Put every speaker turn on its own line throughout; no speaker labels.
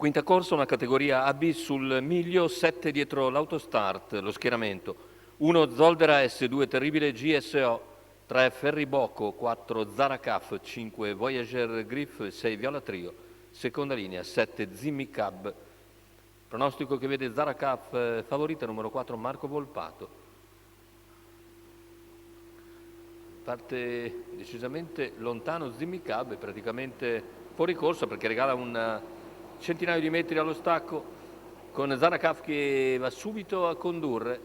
Quinta corsa, una categoria AB sul miglio, 7 dietro l'autostart, lo schieramento. 1 Zoldera S, 2 Terribile GSO, 3 Ferriboco, 4 Zaracaf, 5 Voyager Griff, 6 Viola Trio. Seconda linea, 7 Zimmy Cab. Pronostico che vede Zaracaf favorita, numero 4 Marco Volpato. Parte decisamente lontano Zimmy Cab, è praticamente fuori corsa perché regala un centinaio di metri allo stacco, con Zaracaf che va subito a condurre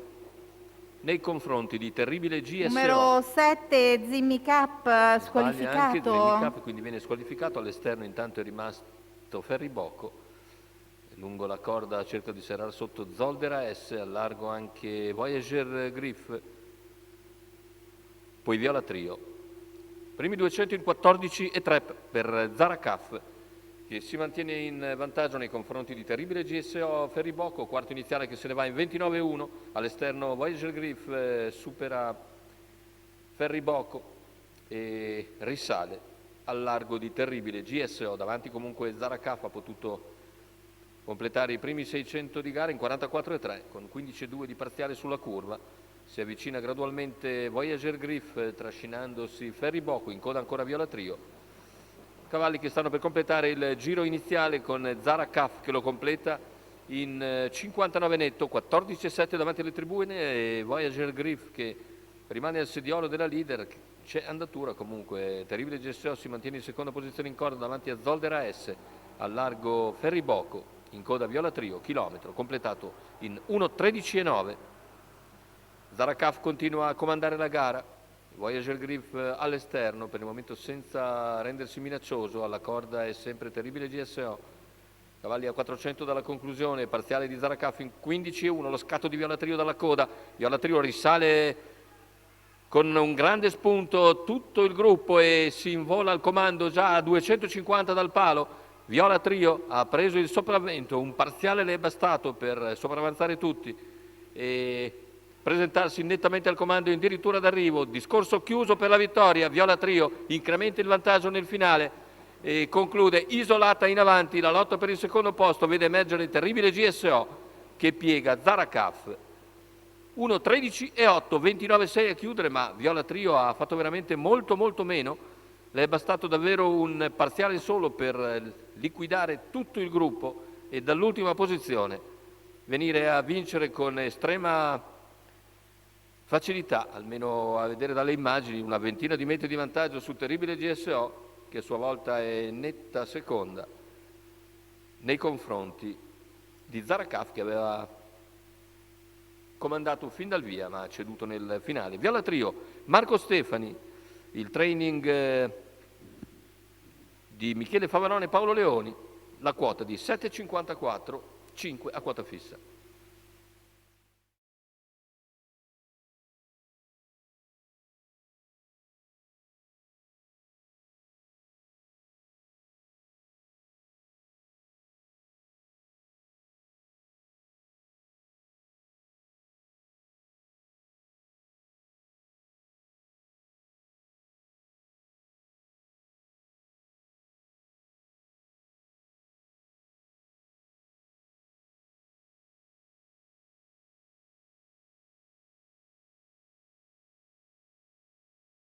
nei confronti di Terribile GSO.
Numero 7 Zimmy Cap
Sbaglia anche Zimmy Cab,
squalificato.
quindi viene squalificato. All'esterno intanto è rimasto Ferriboco. Lungo la corda cerca di serrare sotto Zoldera S, al largo anche Voyager Griff, poi Viola Trio. Primi 200 in 14,3 per Zaracaf, che si mantiene in vantaggio nei confronti di Terribile GSO Ferriboco. Quarto iniziale che se ne va in 29,1. All'esterno Voyager Griff supera Ferriboco e risale al largo di Terribile GSO. Davanti comunque Zaracaf ha potuto completare i primi 600 di gara in 44,3 con 15,2 di parziale sulla curva. Si avvicina gradualmente Voyager Griff trascinandosi Ferriboco, in coda ancora Viola Trio. Cavalli che stanno per completare il giro iniziale con Zaracaf che lo completa in 59 netto, 14,7 davanti alle tribune, e Voyager Griff che rimane al sediolo della leader. C'è andatura comunque. Terribile GSO si mantiene in seconda posizione in corda davanti a Zoldera S, al largo Ferriboco, in coda Viola Trio, chilometro completato in 1,13,9. Zaracaf continua a comandare la gara, Voyager Griff all'esterno, per il momento senza rendersi minaccioso. Alla corda è sempre Terribile GSO. Cavalli a 400 dalla conclusione, parziale di Zaracaf in 15,1, lo scatto di Viola Trio dalla coda. Viola Trio risale con un grande spunto tutto il gruppo e si invola al comando già a 250 dal palo. Viola Trio ha preso il sopravvento, un parziale le è bastato per sopravanzare tutti e presentarsi nettamente al comando addirittura d'arrivo. Discorso chiuso per la vittoria. Viola Trio incrementa il vantaggio nel finale e conclude isolata in avanti. La lotta per il secondo posto vede emergere il Terribile GSO che piega Zaracaf 1,13,8, 29,6 a chiudere, ma Viola Trio ha fatto veramente molto meno. Le è bastato davvero un parziale solo per liquidare tutto il gruppo e dall'ultima posizione venire a vincere con estrema facilità, almeno a vedere dalle immagini, una ventina di metri di vantaggio sul Terribile GSO, che a sua volta è netta seconda nei confronti di Zaracaf, che aveva comandato fin dal via ma ha ceduto nel finale. Viola Trio, Marco Stefani, il training di Michele Favarone e Paolo Leoni, la quota di 7,54, 5 a quota fissa.